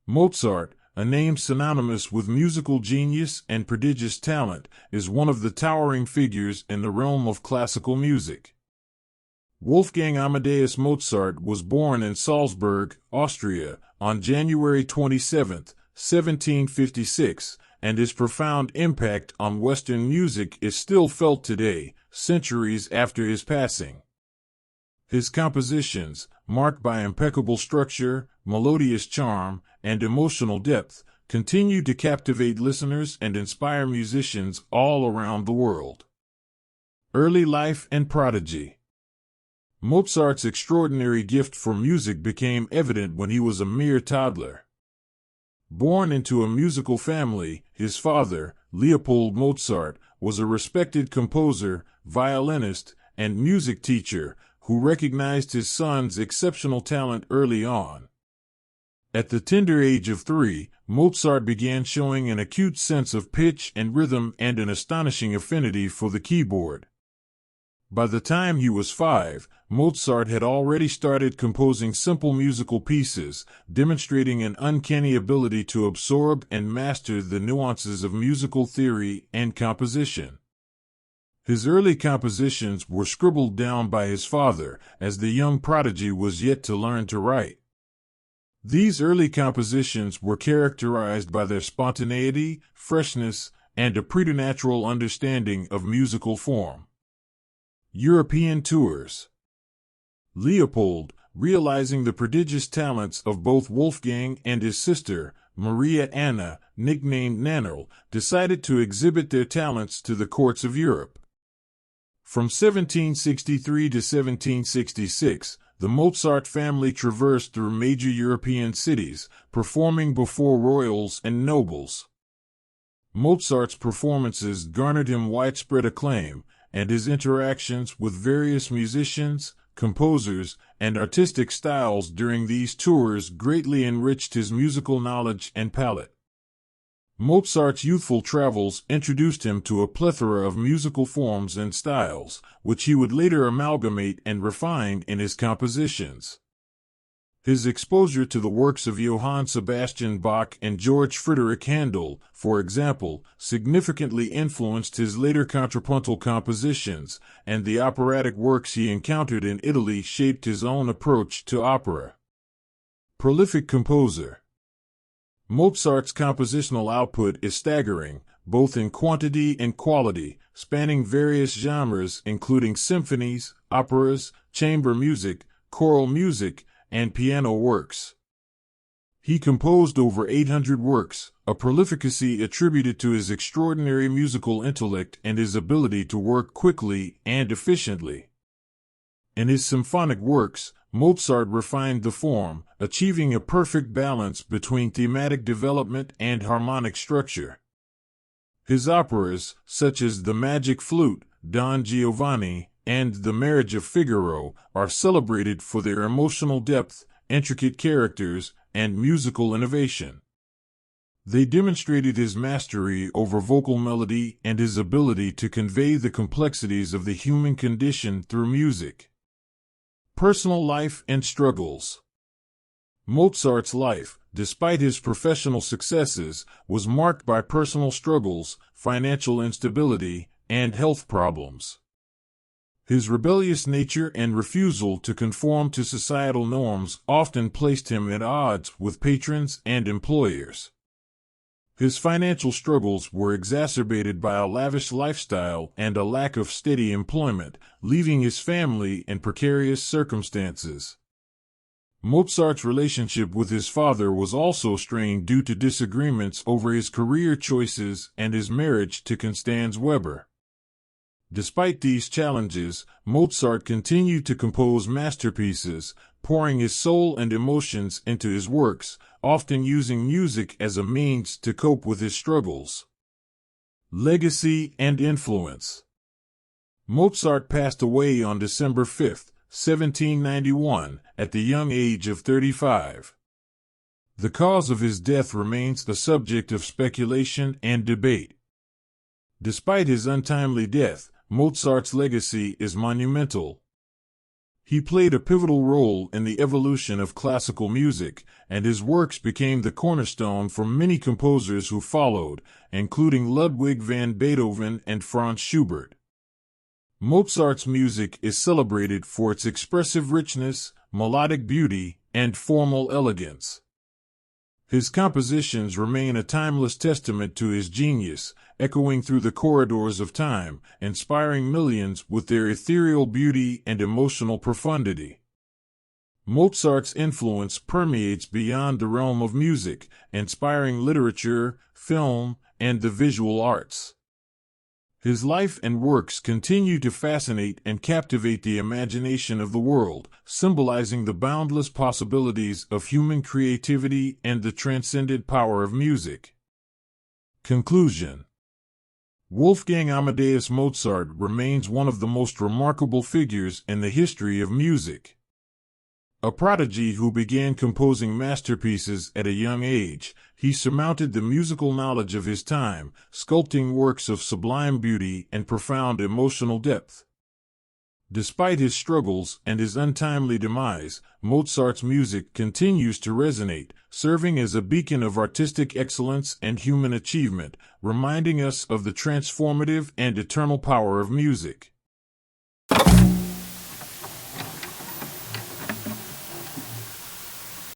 Mozart, a name synonymous with musical genius and prodigious talent, is one of the towering figures in the realm of classical music. Wolfgang Amadeus Mozart was born in Salzburg, Austria, on January 27, 1756, and his profound impact on Western music is still felt today, centuries after his passing. His compositions, marked by impeccable structure, melodious charm, and emotional depth, continue to captivate listeners and inspire musicians all around the world. Early life and prodigy. Mozart's extraordinary gift for music became evident when he was a mere toddler. Born into a musical family, his father, Leopold Mozart, was a respected composer, violinist, and music teacher who recognized his son's exceptional talent early on. At the tender age of 3, Mozart began showing an acute sense of pitch and rhythm and an astonishing affinity for the keyboard. By the time he was 5, Mozart had already started composing simple musical pieces, demonstrating an uncanny ability to absorb and master the nuances of musical theory and composition. His early compositions were scribbled down by his father, as the young prodigy was yet to learn to write. These early compositions were characterized by their spontaneity, freshness, and a preternatural understanding of musical form. European tours. Leopold, realizing the prodigious talents of both Wolfgang and his sister, Maria Anna, nicknamed Nannerl, decided to exhibit their talents to the courts of Europe. From 1763 to 1766, the Mozart family traversed through major European cities, performing before royals and nobles. Mozart's performances garnered him widespread acclaim, and his interactions with various musicians, composers, and artistic styles during these tours greatly enriched his musical knowledge and palette. Mozart's youthful travels introduced him to a plethora of musical forms and styles, which he would later amalgamate and refine in his compositions. His exposure to the works of Johann Sebastian Bach and George Frideric Handel, for example, significantly influenced his later contrapuntal compositions, and the operatic works he encountered in Italy shaped his own approach to opera. Prolific composer. Mozart's compositional output is staggering, both in quantity and quality, spanning various genres including symphonies, operas, chamber music, choral music, and piano works. He composed over 800 works, a prolificacy attributed to his extraordinary musical intellect and his ability to work quickly and efficiently. In his symphonic works, Mozart refined the form, achieving a perfect balance between thematic development and harmonic structure. His operas, such as The Magic Flute, Don Giovanni, and The Marriage of Figaro, are celebrated for their emotional depth, intricate characters, and musical innovation. They demonstrated his mastery over vocal melody and his ability to convey the complexities of the human condition through music. Personal life and struggles. Mozart's life, despite his professional successes, was marked by personal struggles, financial instability, and health problems. His rebellious nature and refusal to conform to societal norms often placed him at odds with patrons and employers. His financial struggles were exacerbated by a lavish lifestyle and a lack of steady employment, leaving his family in precarious circumstances. Mozart's relationship with his father was also strained due to disagreements over his career choices and his marriage to Constanze Weber. Despite these challenges, Mozart continued to compose masterpieces, pouring his soul and emotions into his works, often using music as a means to cope with his struggles. Legacy and influence. Mozart passed away on December 5, 1791, at the young age of 35. The cause of his death remains the subject of speculation and debate. Despite his untimely death, Mozart's legacy is monumental. He played a pivotal role in the evolution of classical music, and his works became the cornerstone for many composers who followed, including Ludwig van Beethoven and Franz Schubert. Mozart's music is celebrated for its expressive richness, melodic beauty, and formal elegance. His compositions remain a timeless testament to his genius, echoing through the corridors of time, inspiring millions with their ethereal beauty and emotional profundity. Mozart's influence permeates beyond the realm of music, inspiring literature, film, and the visual arts. His life and works continue to fascinate and captivate the imagination of the world, symbolizing the boundless possibilities of human creativity and the transcendent power of music. Conclusion. Wolfgang Amadeus Mozart remains one of the most remarkable figures in the history of music. A prodigy who began composing masterpieces at a young age, he surmounted the musical knowledge of his time, sculpting works of sublime beauty and profound emotional depth. Despite his struggles and his untimely demise, Mozart's music continues to resonate, serving as a beacon of artistic excellence and human achievement, reminding us of the transformative and eternal power of music.